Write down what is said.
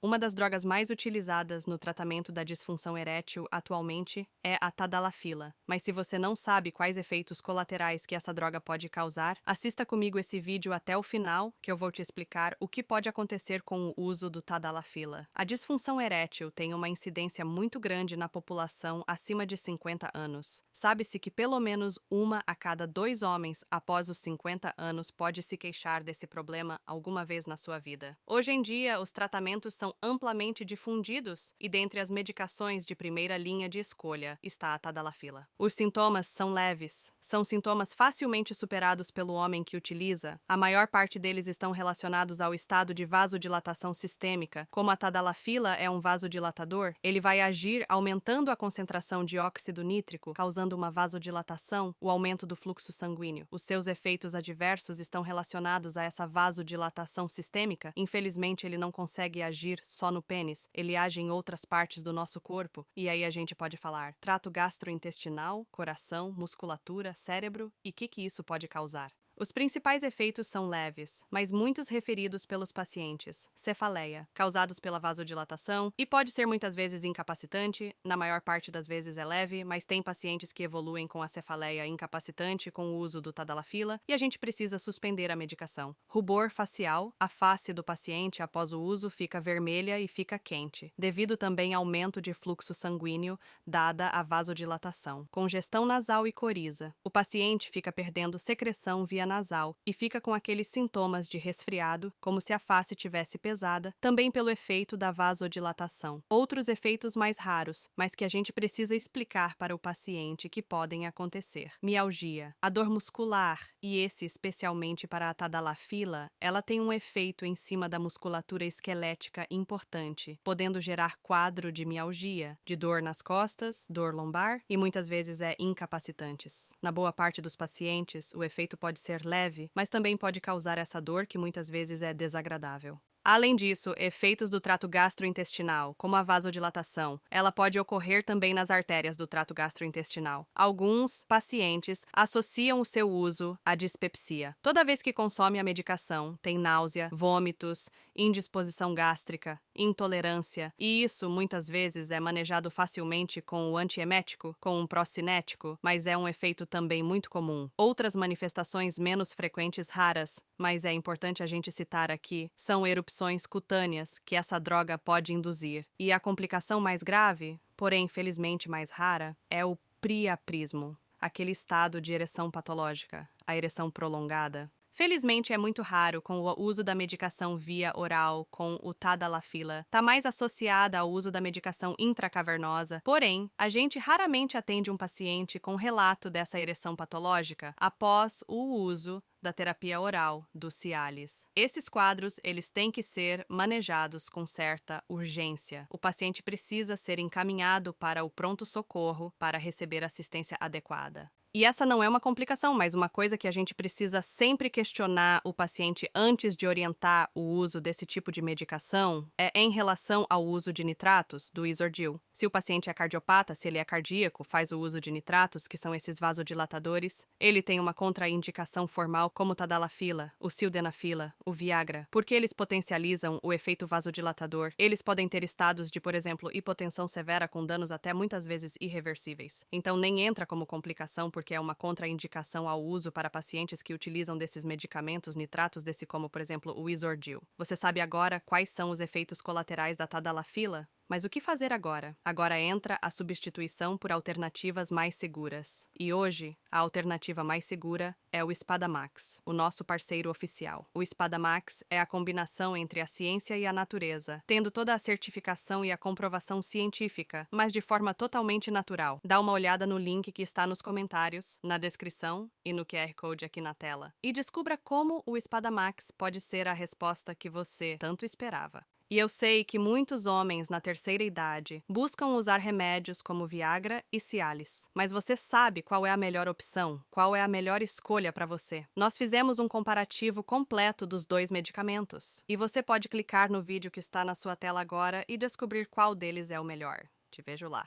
Uma das drogas mais utilizadas no tratamento da disfunção erétil atualmente é a tadalafila. Mas se você não sabe quais efeitos colaterais que essa droga pode causar, assista comigo esse vídeo até o final, que eu vou te explicar o que pode acontecer com o uso do tadalafila. A disfunção erétil tem uma incidência muito grande na população acima de 50 anos. Sabe-se que pelo menos 1 a cada 2 homens após os 50 anos pode se queixar desse problema alguma vez na sua vida. Hoje em dia, os tratamentos são amplamente difundidos e dentre as medicações de primeira linha de escolha está a tadalafila. Os sintomas são leves, são sintomas facilmente superados pelo homem que utiliza. A maior parte deles estão relacionados ao estado de vasodilatação sistêmica. Como a tadalafila é um vasodilatador, ele vai agir aumentando a concentração de óxido nítrico, causando uma vasodilatação, o aumento do fluxo sanguíneo. Os seus efeitos adversos estão relacionados a essa vasodilatação sistêmica. Infelizmente, ele não consegue agir só no pênis, ele age em outras partes do nosso corpo, e aí a gente pode falar trato gastrointestinal, coração, musculatura, cérebro, e o que isso pode causar. Os principais efeitos são leves, mas muitos referidos pelos pacientes. Cefaleia, causados pela vasodilatação, e pode ser muitas vezes incapacitante, na maior parte das vezes é leve, mas tem pacientes que evoluem com a cefaleia incapacitante com o uso do tadalafila e a gente precisa suspender a medicação. Rubor facial, a face do paciente após o uso fica vermelha e fica quente, devido também ao aumento de fluxo sanguíneo dada a vasodilatação. Congestão nasal e coriza. O paciente fica perdendo secreção via nasal e fica com aqueles sintomas de resfriado, como se a face tivesse pesada, também pelo efeito da vasodilatação. Outros efeitos mais raros, mas que a gente precisa explicar para o paciente que podem acontecer. Mialgia, a dor muscular, e esse especialmente para a tadalafila, ela tem um efeito em cima da musculatura esquelética importante, podendo gerar quadro de mialgia, de dor nas costas, dor lombar e muitas vezes incapacitantes. Na boa parte dos pacientes, o efeito pode ser leve, mas também pode causar essa dor que muitas vezes é desagradável. Além disso, efeitos do trato gastrointestinal, como a vasodilatação, ela pode ocorrer também nas artérias do trato gastrointestinal. Alguns pacientes associam o seu uso à dispepsia. Toda vez que consome a medicação, tem náusea, vômitos, indisposição gástrica, intolerância, e isso muitas vezes é manejado facilmente com o antiemético, com um procinético, mas é um efeito também muito comum. Outras manifestações menos frequentes, raras, mas é importante a gente citar aqui, são erupções cutâneas que essa droga pode induzir. E a complicação mais grave, porém infelizmente mais rara, é o priaprismo, aquele estado de ereção patológica, a ereção prolongada. Felizmente é muito raro com o uso da medicação via oral com o tadalafila. Está mais associada ao uso da medicação intracavernosa, porém, a gente raramente atende um paciente com relato dessa ereção patológica após o uso da terapia oral, do Cialis. Esses quadros, eles têm que ser manejados com certa urgência. O paciente precisa ser encaminhado para o pronto-socorro para receber assistência adequada. E essa não é uma complicação, mas uma coisa que a gente precisa sempre questionar o paciente antes de orientar o uso desse tipo de medicação é em relação ao uso de nitratos, do Isordil. Se o paciente é cardiopata, se ele é cardíaco, faz o uso de nitratos, que são esses vasodilatadores, ele tem uma contraindicação formal como o tadalafila, o sildenafila, o Viagra, porque eles potencializam o efeito vasodilatador. Eles podem ter estados de, por exemplo, hipotensão severa com danos até muitas vezes irreversíveis. Então nem entra como complicação porque é uma contraindicação ao uso para pacientes que utilizam desses medicamentos nitratos desse como, por exemplo, o Isordil. Você sabe agora quais são os efeitos colaterais da tadalafila? Mas o que fazer agora? Agora entra a substituição por alternativas mais seguras. E hoje, a alternativa mais segura é o Spadamax, o nosso parceiro oficial. O Spadamax é a combinação entre a ciência e a natureza, tendo toda a certificação e a comprovação científica, mas de forma totalmente natural. Dá uma olhada no link que está nos comentários, na descrição e no QR Code aqui na tela. E descubra como o Spadamax pode ser a resposta que você tanto esperava. E eu sei que muitos homens na terceira idade buscam usar remédios como Viagra e Cialis, mas você sabe qual é a melhor opção, qual é a melhor escolha para você. Nós fizemos um comparativo completo dos dois medicamentos, e você pode clicar no vídeo que está na sua tela agora e descobrir qual deles é o melhor. Te vejo lá.